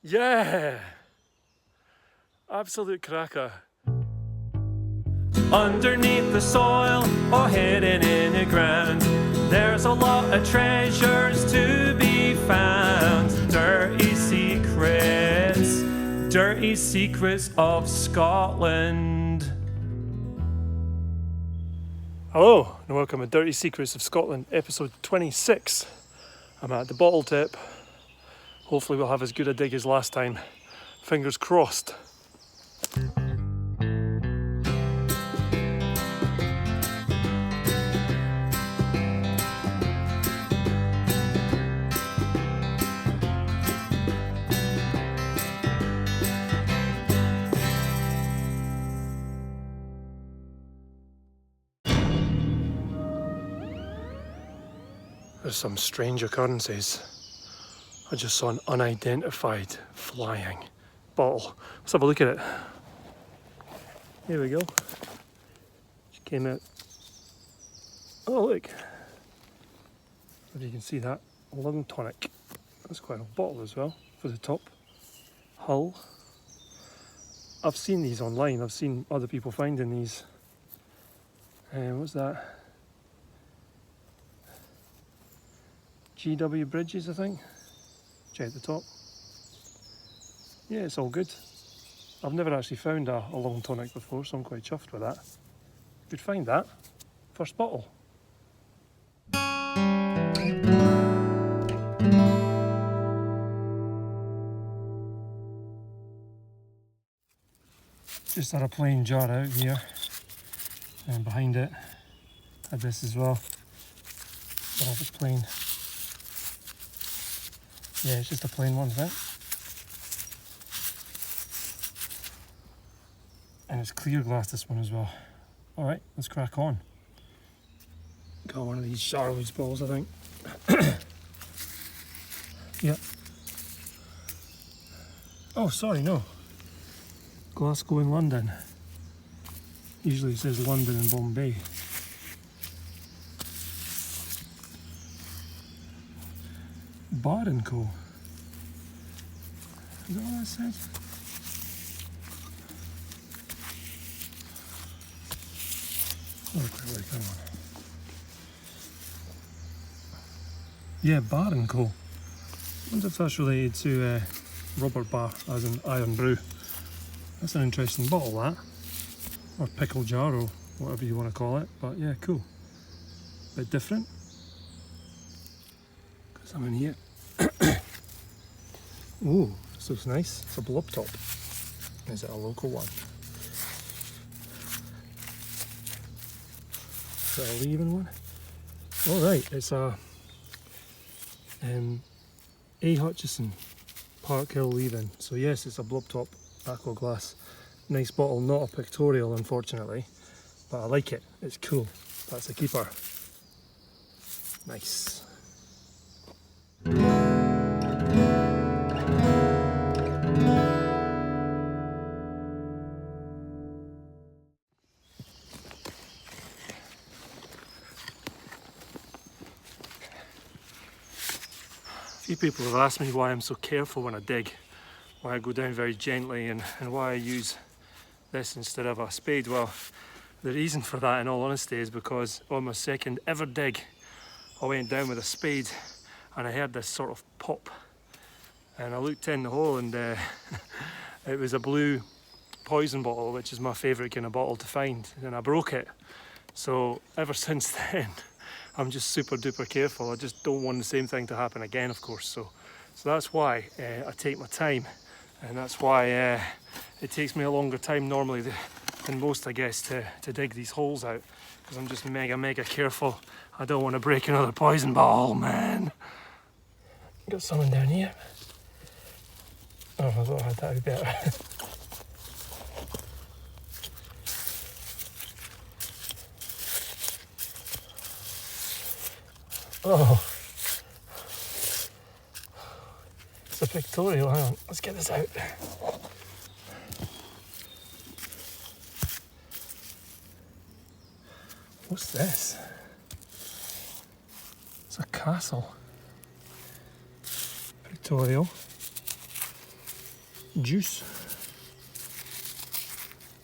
Yeah! Absolute cracker. Underneath the soil or hidden in the ground, there's a lot of treasures to be found. Dirty secrets of Scotland. Hello and welcome to Dirty Secrets of Scotland, episode 26. I'm at the bottle tip. Hopefully we'll have as good a dig as last time. Fingers crossed. There's some strange occurrences. I just saw an unidentified flying bottle. Let's have a look at it. Here we go. Just came out. Oh look. If you can see that, lung tonic. That's quite a bottle as well for the top. Hull. I've seen these online. I've seen other people finding these. What's that? GW Bridges, I think. Check the top. Yeah, it's all good. I've never actually found a long tonic before, so I'm quite chuffed with that. Good find that. First bottle. Just had a plain jar out here, and behind it had this as well. But if it's plain. Yeah, it's just a plain one, isn't it? And it's clear glass, this one as well. Alright, let's crack on. Got one of these Charlotte's balls, I think. Yeah. Oh, sorry, no. Glasgow and London. Usually it says London and Bombay. Bar & Co. Is that what that said? Oh, quickly, come on. Yeah, Bar & Co. I wonder if that's related to Robert Bar, as in Iron Brew. That's an interesting bottle, that. Or pickle jar, or whatever you want to call it. But yeah, cool. Bit different. Got some in here. Ooh, this looks nice. It's a blob top. Is it a local one? Is it a leaving one? Alright, it's a A. Hutchison Park Hill leaving. So yes, it's a blob top aqua glass. Nice bottle, not a Pictorial unfortunately, but I like it. It's cool. That's a keeper. Nice. A few people have asked me why I'm so careful when I dig, why I go down very gently, and why I use this instead of a spade. Well, the reason for that, in all honesty, is because on my second ever dig I went down with a spade and I heard this sort of pop, and I looked in the hole and it was a blue poison bottle, which is my favourite kind of bottle to find, and I broke it. So ever since then I'm just super duper careful. I just don't want the same thing to happen again, of course. So that's why I take my time, and that's why it takes me a longer time normally than most, I guess, to dig these holes out, because I'm just mega careful. I don't want to break another poison bottle, man. Got someone down here. Oh, I thought I had that a bit better. Oh, it's a Pictorial. Hang on, let's get this out. What's this? It's a castle. Pictorial. juice.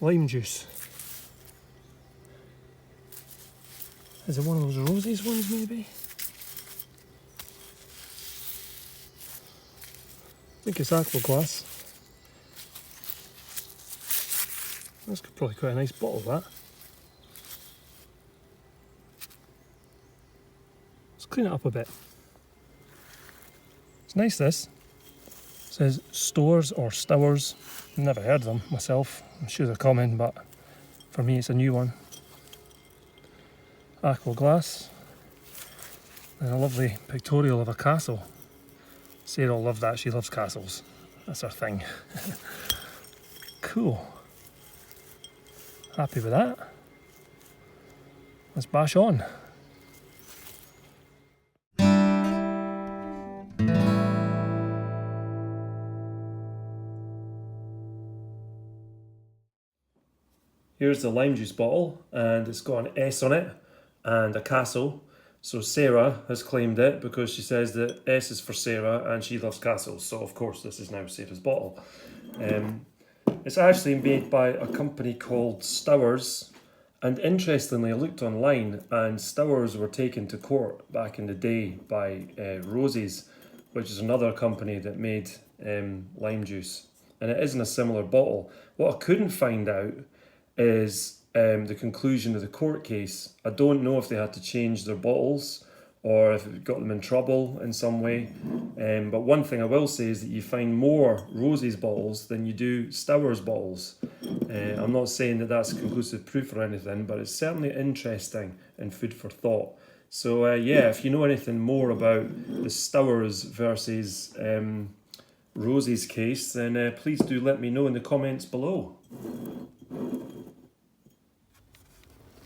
Lime juice. Is it one of those roses ones maybe? I think it's aqua glass. That's probably quite a nice bottle, that. Let's clean it up a bit. It's nice, this. It says Stores or Stowers. Never heard of them myself. I'm sure they're common, but for me it's a new one. Aqua glass. And a lovely pictorial of a castle. Sarah will love that, she loves castles. That's her thing. Cool. Happy with that. Let's bash on. Here's the lime juice bottle, and it's got an S on it and a castle. So Sarah has claimed it because she says that S is for Sarah and she loves castles. So of course this is now Sarah's bottle. It's actually made by a company called Stowers. And interestingly, I looked online and Stowers were taken to court back in the day by Roses, which is another company that made lime juice. And it is in a similar bottle. What I couldn't find out is the conclusion of the court case. I don't know if they had to change their bottles or if it got them in trouble in some way. But one thing I will say is that you find more Roses bottles than you do Stowers bottles. I'm not saying that that's conclusive proof or anything, but it's certainly interesting and food for thought. So yeah, if you know anything more about the Stowers versus Roses case, then please do let me know in the comments below.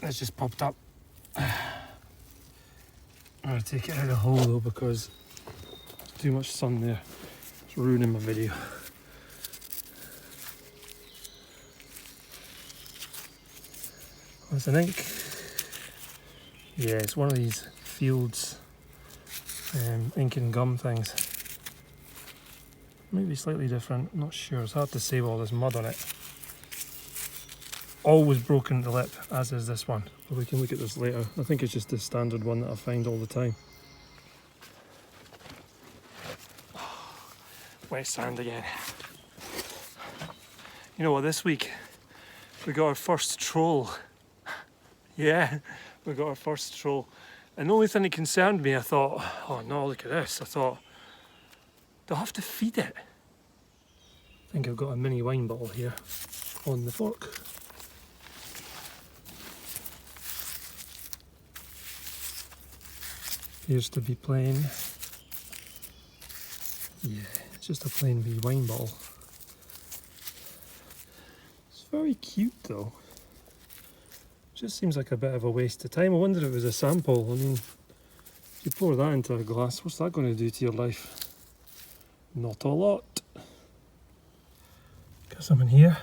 It's just popped up. I'm going to take it out of the hole though because there's too much sun there. It's ruining my video. What's an ink? Yeah, it's one of these Fields ink and gum things. Maybe slightly different, I'm not sure. It's hard to say with all this mud on it. Always broken at the lip, as is this one. But we can look at this later. I think it's just the standard one that I find all the time. Wet sand again. You know what, this week we got our first troll. Yeah, we got our first troll. And the only thing that concerned me, I thought, oh no, look at this. I thought, do I have to feed it? I think I've got a mini wine bottle here on the fork. Appears to be plain. Yeah, it's just a plain wee wine bottle. It's very cute though. Just seems like a bit of a waste of time. I wonder if it was a sample. I mean, if you pour that into a glass, what's that going to do to your life? Not a lot. Got some in here.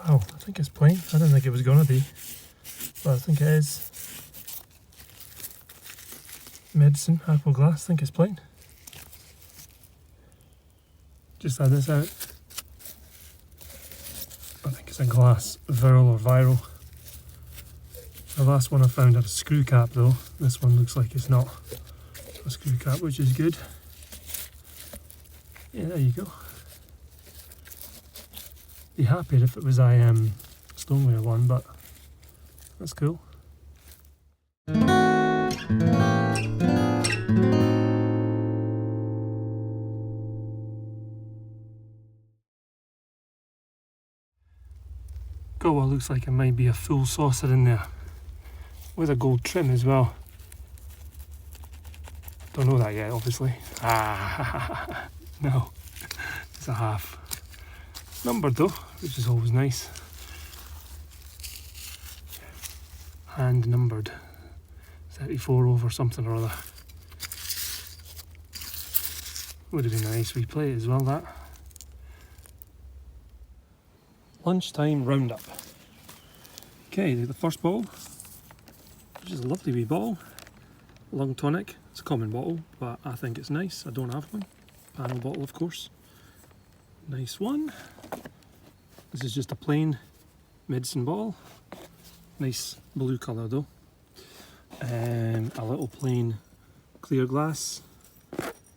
Wow, I think it's plain. I didn't think it was going to be, but I think it is. Medicine, aqua glass, I think it's plain. Just add this out. I think it's a glass, viral or viral. The last one I found had a screw cap though. This one looks like it's not a screw cap, which is good. Yeah, there you go. Be happier if it was a stoneware one, but that's cool. Got what looks like it might be a full saucer in there with a gold trim as well. Don't know that yet, obviously. Ah, no, it's a half. Numbered though, which is always nice. Hand numbered. 34 over something or other. Would have been a nice wee plate as well, that. Lunchtime roundup. Okay, the first bottle, which is a lovely wee bottle. Lung tonic. It's a common bottle, but I think it's nice. I don't have one. Panel bottle, of course. Nice one. This is just a plain medicine bottle. Nice blue colour though. A little plain clear glass.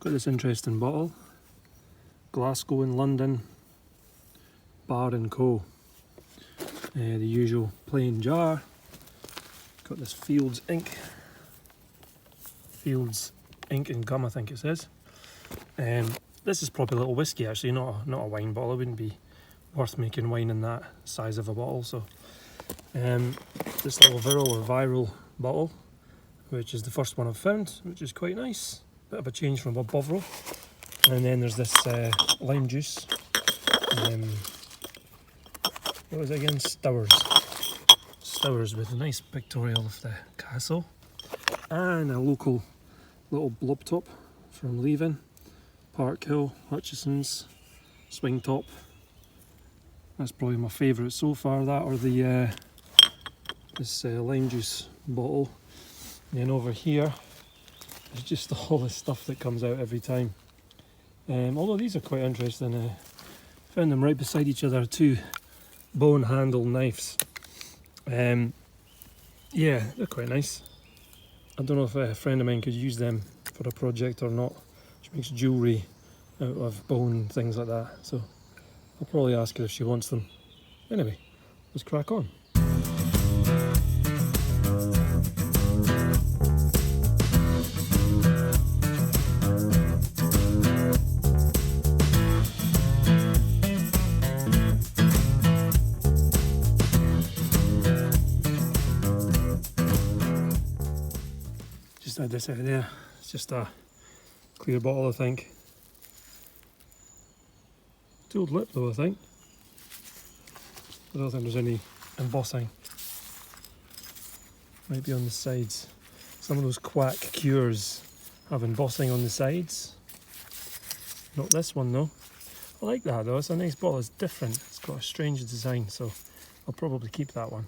Got this interesting bottle. Glasgow in London. Bar & Co. The usual plain jar. Got this Fields ink. Fields ink and gum, I think it says. This is probably a little whiskey actually, not a wine bottle. It wouldn't be worth making wine in that size of a bottle. So this little viral bottle, which is the first one I've found, which is quite nice. Bit of a change from a Bovril. And then there's this lime juice. What was it again? Stowers with a nice pictorial of the castle. And a local little blob top from Leaving. Park Hill, Hutchison's, Swing Top. That's probably my favourite so far, that or the this lime juice bottle. And then over here is just all the stuff that comes out every time. Although these are quite interesting. Found them right beside each other, two bone handle knives. Yeah, they're quite nice. I don't know if a friend of mine could use them for a project or not. She makes jewellery out of bone, things like that. So I'll probably ask her if she wants them. Anyway, let's crack on. Just had this out there. It's just a clear bottle, I think. Tooled lip though, I think. I don't think there's any embossing. Might be on the sides. Some of those quack cures have embossing on the sides. Not this one though. I like that though, it's a nice bottle, it's different. It's got a strange design, so I'll probably keep that one.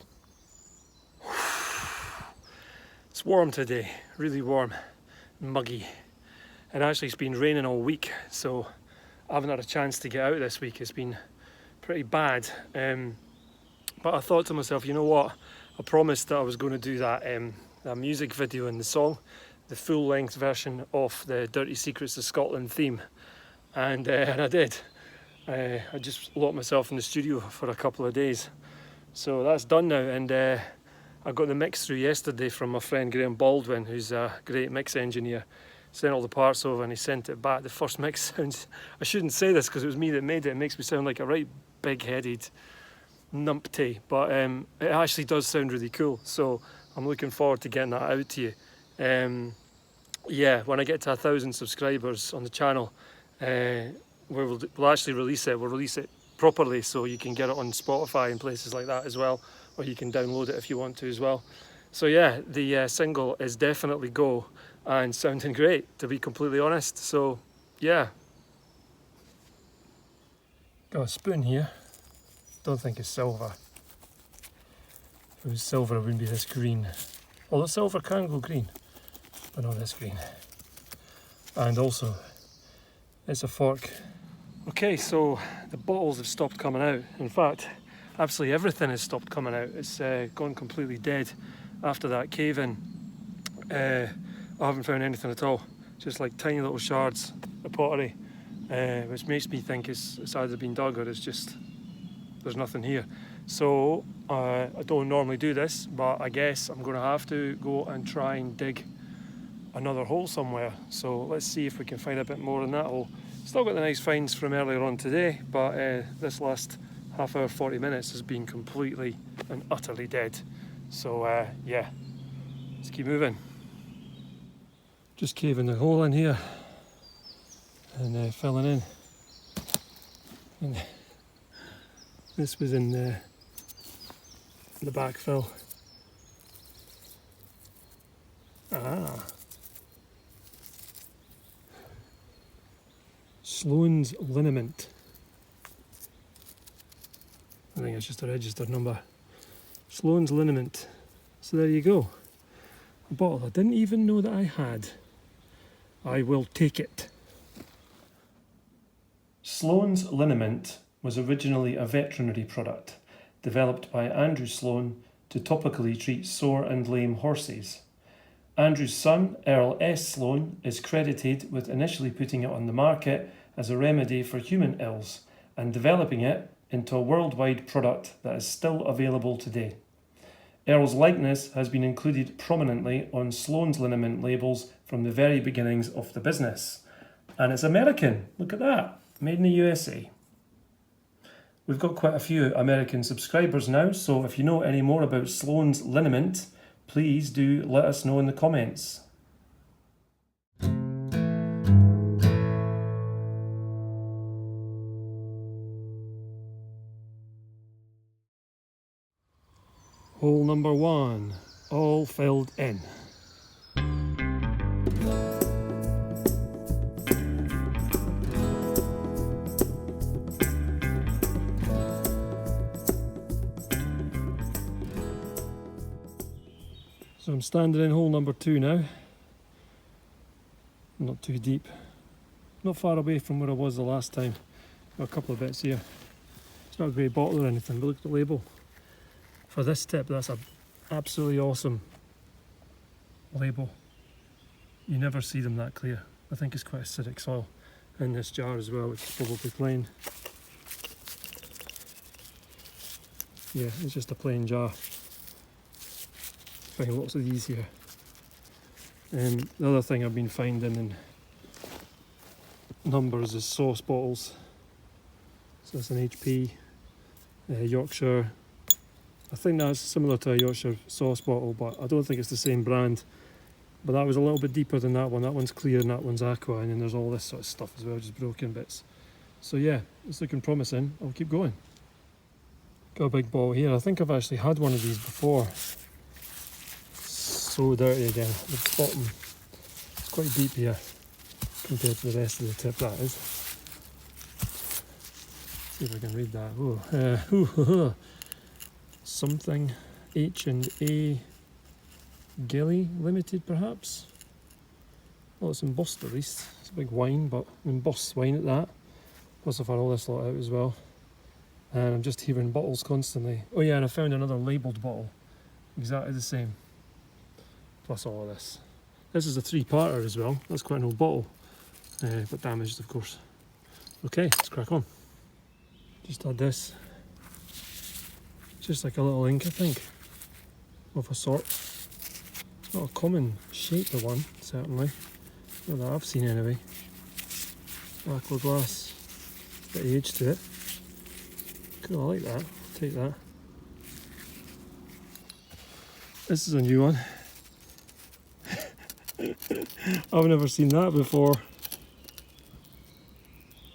It's warm today, really warm, muggy. And actually it's been raining all week, so I haven't had a chance to get out this week. It's been pretty bad. But I thought to myself, you know what? I promised that I was going to do that music video and the song, the full-length version of the Dirty Secrets of Scotland theme. And I did. I just locked myself in the studio for a couple of days. So that's done now, and I got the mix through yesterday from my friend Graham Baldwin, who's a great mix engineer. Sent all the parts over and he sent it back. The first mix sounds, I shouldn't say this because it was me that made it. It makes me sound like a right big-headed numpty, but it actually does sound really cool. So I'm looking forward to getting that out to you. Yeah, when I get to 1,000 subscribers on the channel, we'll actually release it. We'll release it properly so you can get it on Spotify and places like that as well, or you can download it if you want to as well. So yeah, the single is definitely go and sounding great, to be completely honest. So yeah, got a spoon here. Don't think it's silver. If it was silver it wouldn't be this green. Although silver can go green, but not this green. And also it's a fork. Okay, so the bottles have stopped coming out. In fact, absolutely everything has stopped coming out. It's gone completely dead after that cave-in. I haven't found anything at all. Just like tiny little shards of pottery, which makes me think it's either been dug or it's just, there's nothing here. So I don't normally do this, but I guess I'm going to have to go and try and dig another hole somewhere. So let's see if we can find a bit more in that hole. Still got the nice finds from earlier on today, but this last half hour, 40 minutes has been completely and utterly dead. So yeah, let's keep moving. Just caving the hole in here and filling in. And this was in the backfill. Ah. Sloan's liniment. I think it's just a registered number. Sloan's liniment. So there you go. A bottle I didn't even know that I had. I will take it. Sloan's liniment was originally a veterinary product developed by Andrew Sloan to topically treat sore and lame horses. Andrew's son, Earl S. Sloan, is credited with initially putting it on the market as a remedy for human ills and developing it into a worldwide product that is still available today. Earl's likeness has been included prominently on Sloan's liniment labels from the very beginnings of the business. And it's American, look at that, made in the USA. We've got quite a few American subscribers now, so if you know any more about Sloan's liniment, please do let us know in the comments. Hole number 1, all filled in. So I'm standing in hole number 2 now. Not too deep. Not far away from where I was the last time. Got a couple of bits here. It's not a great bottle or anything, but look at the label. For this tip, that's an absolutely awesome label. You never see them that clear. I think it's quite acidic soil in this jar as well, which is probably plain. Yeah, it's just a plain jar. Find lots of these here. And the other thing I've been finding in numbers is sauce bottles. So that's an HP, Yorkshire. I think that's similar to a Yorkshire sauce bottle, but I don't think it's the same brand. But that was a little bit deeper than that one. That one's clear and that one's aqua, and then there's all this sort of stuff as well, just broken bits. So yeah, it's looking promising. I'll keep going. Got a big bottle here. I think I've actually had one of these before. So dirty again. The bottom is quite deep here compared to the rest of the tip, that is. See if I can read that. Something H&A Gilly Limited, perhaps. Well, it's embossed at least. It's a big wine, but embossed wine at that. Plus I've had all this lot out as well. And I'm just hearing bottles constantly. Oh yeah, and I found another labelled bottle. Exactly the same. Plus all of this. This is a 3-parter as well. That's quite an old bottle. But damaged, of course. Okay, let's crack on. Just had this. Just like a little ink, I think. Of a sort. Not a common shape, the one, certainly. Not that I've seen anyway. Aqua glass. Bit of age to it. Cool, I like that. I'll take that. This is a new one. I've never seen that before.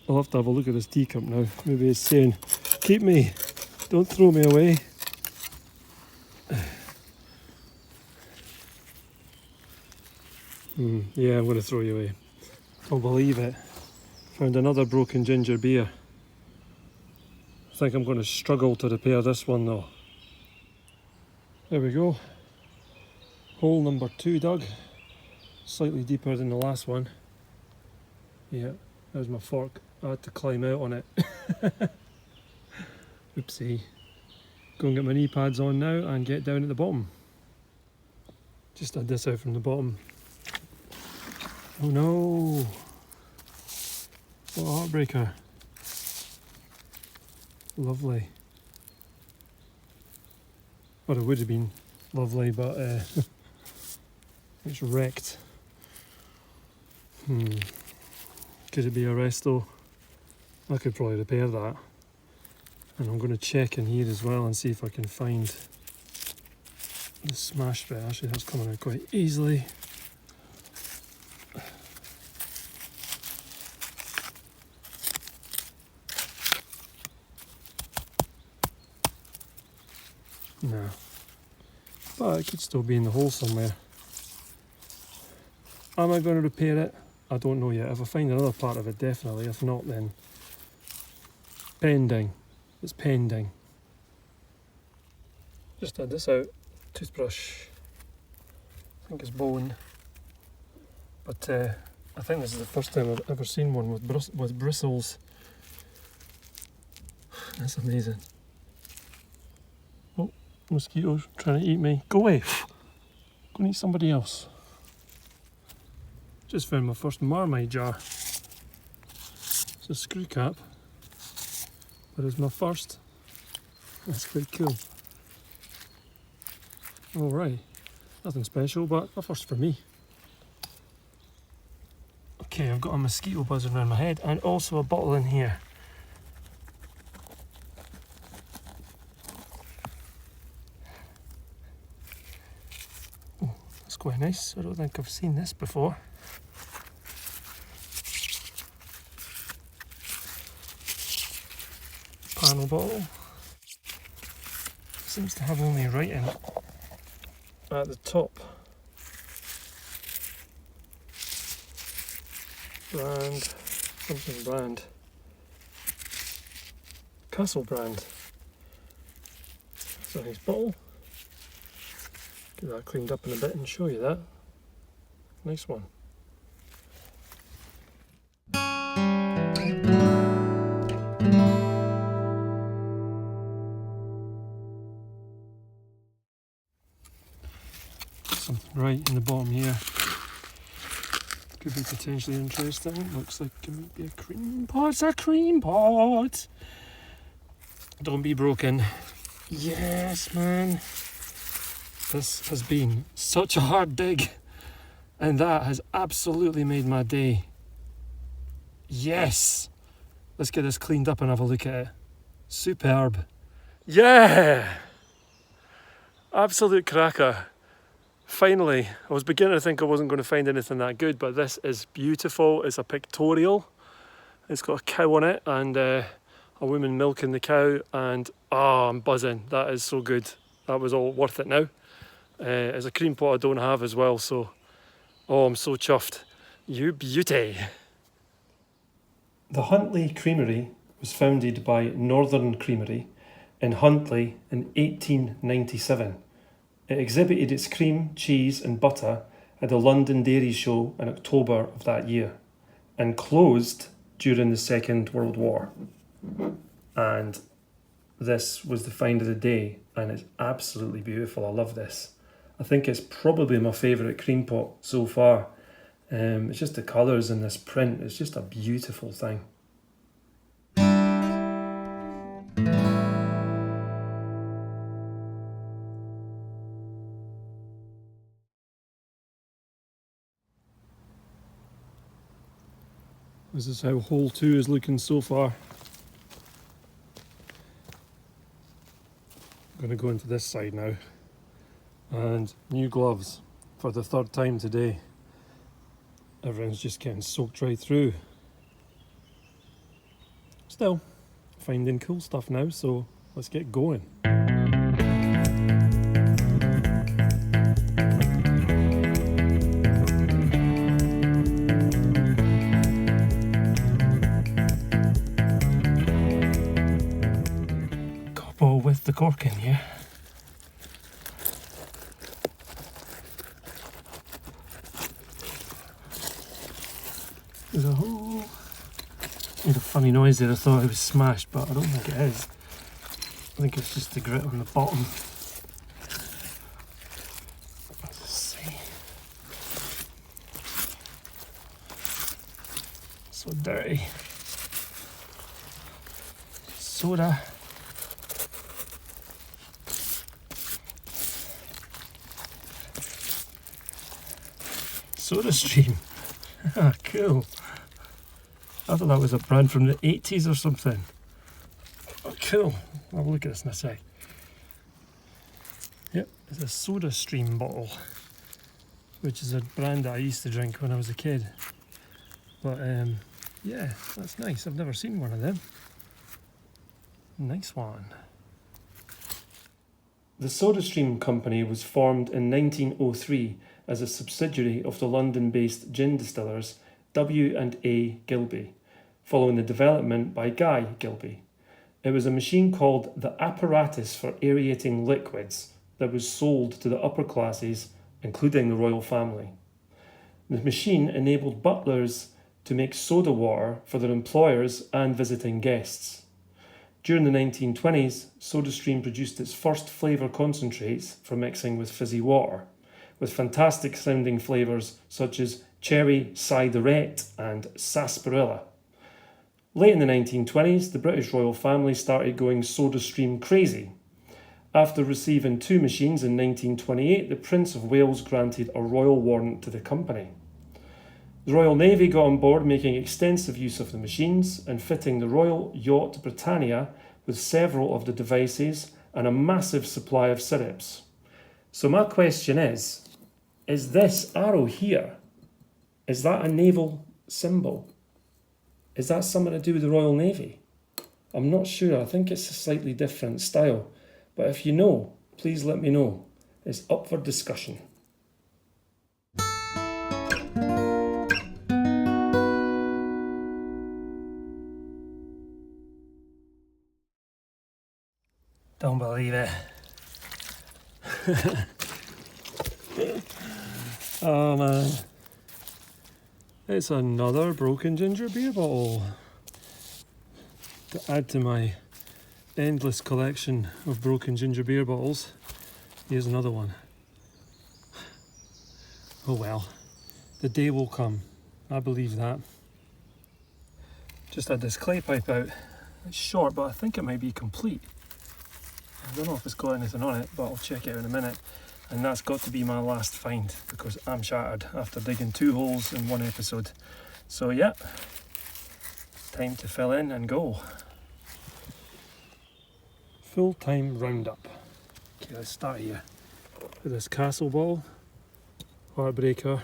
I'll have to have a look at this teacup now. Maybe it's saying, keep me, don't throw me away. Yeah, I'm going to throw you away. Don't believe it. Found another broken ginger beer. I think I'm going to struggle to repair this one though. There we go. Hole number 2 dug. Slightly deeper than the last one. Yeah, there's my fork. I had to climb out on it. Oopsie. Go and get my knee pads on now and get down at the bottom. Just had this out from the bottom. Oh no! What a heartbreaker. Lovely. Well, it would have been lovely, but it's wrecked. Could it be a resto? I could probably repair that. And I'm going to check in here as well and see if I can find the smashed bit. Actually, that's coming out quite easily. No. But it could still be in the hole somewhere. Am I going to repair it? I don't know yet. If I find another part of it, definitely. If not, then pending. It's pending. Just had this out, toothbrush, I think it's bone, but I think this is the first time I've ever seen one with bristles. That's amazing. Oh, mosquitoes trying to eat me. Go away! Go and eat somebody else. Just found my first Marmite jar. It's a screw cap, but it's my first. That's quite cool. Alright, nothing special, but a first for me. Okay, I've got a mosquito buzzing around my head and also a bottle in here. Oh, that's quite nice. I don't think I've seen this before. Panel bottle. Seems to have only writing at the top. Brand, something brand. Castle brand. That's a nice bottle. Get that cleaned up in a bit and show you that. Nice one. Something right in the bottom here. Could be potentially interesting. Looks like it might be a cream pot. It's a cream pot! Don't be broken. Yes, man. This has been such a hard dig, and that has absolutely made my day. Yes! Let's get this cleaned up and have a look at it. Superb. Yeah! Absolute cracker. Finally, I was beginning to think I wasn't going to find anything that good, but this is beautiful. It's a pictorial. It's got a cow on it and a woman milking the cow, and I'm buzzing. That is so good. That was all worth it now. It's a cream pot I don't have as well, so I'm so chuffed. You beauty. The Huntly Creamery was founded by Northern Creamery in Huntly in 1897. It exhibited its cream, cheese and butter at the London Dairy Show in October of that year and closed during the Second World War. And this was the find of the day, and it's absolutely beautiful. I love this. I think it's probably my favourite cream pot so far. It's just the colours in this print. It's just a beautiful thing. This is how hole 2 is looking so far. I'm going to go into this side now. And new gloves for the third time today. Everything's just getting soaked right through. Still, finding cool stuff now, so let's get going. Couple with the cork in here. There's a hole. Made a funny noise there. I thought it was smashed, but I don't think it is. I think it's just the grit on the bottom. Let's see. So dirty. Soda. Sodastream. Ah, cool. I thought that was a brand from the 80s or something. Oh, cool. I'll have a look at this in a sec. Yep, it's a Sodastream bottle, which is a brand that I used to drink when I was a kid. But yeah, that's nice. I've never seen one of them. Nice one. The Sodastream company was formed in 1903 as a subsidiary of the London-based gin distillers W&A Gilbey, following the development by Guy Gilbey. It was a machine called the apparatus for aerating liquids that was sold to the upper classes, including the royal family. The machine enabled butlers to make soda water for their employers and visiting guests. During the 1920s, Sodastream produced its first flavour concentrates for mixing with fizzy water, with fantastic sounding flavours such as cherry ciderette and sarsaparilla. Late in the 1920s, the British royal family started going Sodastream crazy. After receiving 2 machines in 1928, the Prince of Wales granted a royal warrant to the company. The Royal Navy got on board, making extensive use of the machines and fitting the Royal Yacht Britannia with several of the devices and a massive supply of syrups. So my question is this arrow here, is that a naval symbol? Is that something to do with the Royal Navy? I'm not sure. I think it's a slightly different style. But if you know, please let me know. It's up for discussion. Don't believe it. Oh man. It's another broken ginger beer bottle to add to my endless collection of broken ginger beer bottles. Here's another one. Oh well, the day will come. I believe that. Just had this clay pipe out. It's short, but I think it might be complete. I don't know if it's got anything on it, but I'll check it out in a minute. And that's got to be my last find because I'm shattered after digging 2 holes in 1 episode. So yeah, time to fill in and go. Full-time roundup. Okay, let's start here with this castle bottle. Heartbreaker,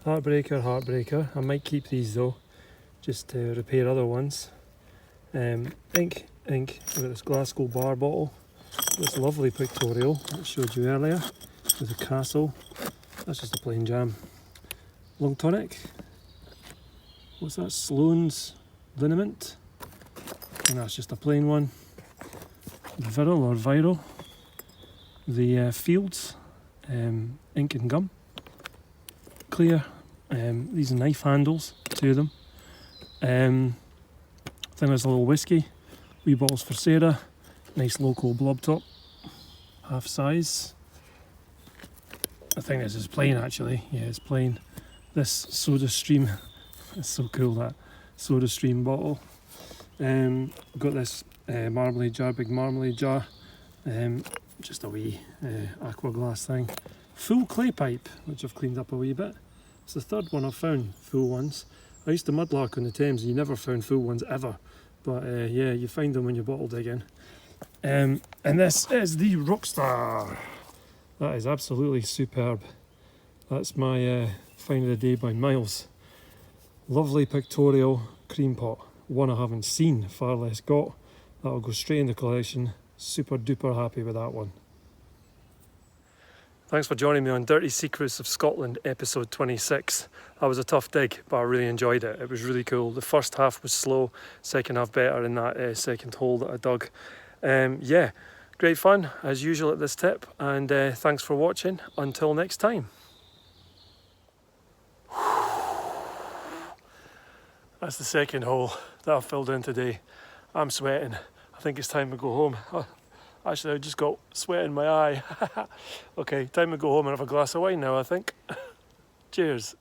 heartbreaker, heartbreaker. I might keep these though, just to repair other ones. Ink. We've got this Glasgow bar bottle. This lovely Pictorial that I showed you earlier with a castle. That's just a plain jam. Long tonic. What's that? Sloan's liniment. And that's just a plain one. Viral or viral. The Fields ink and gum. Clear. These are knife handles, 2 of them. I think there's a little whiskey. Wee bottles for Sarah. Nice local blob top, half size. I think this is plain actually. Yeah, it's plain. This Sodastream, it's so cool, that Sodastream bottle. Got this marmalade jar, big marmalade jar. Just a wee aqua glass thing. Full clay pipe, which I've cleaned up a wee bit. It's the 3rd one I've found, full ones. I used to mudlark on the Thames and you never found full ones ever. But yeah, you find them when you're bottle digging. And this is the Rockstar. That is absolutely superb. That's my find of the day by miles. Lovely Pictorial cream pot. One I haven't seen, far less got. That'll go straight in the collection. Super duper happy with that one. Thanks for joining me on Dirty Secrets of Scotland episode 26. That was a tough dig, but I really enjoyed it. It was really cool. The first half was slow, second half better in that second hole that I dug. Yeah, great fun as usual at this tip, and thanks for watching. Until next time. That's the second hole that I've filled in today. I'm sweating. I think it's time to go home. Actually, I just got sweat in my eye. Okay, time to go home and have a glass of wine now, I think. Cheers.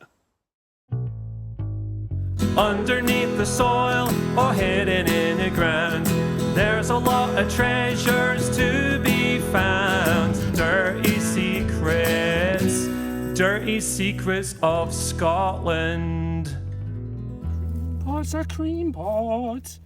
Underneath the soil or hidden in the ground, there's a lot of treasures to be found. Dirty secrets of Scotland. Pot's a cream pot.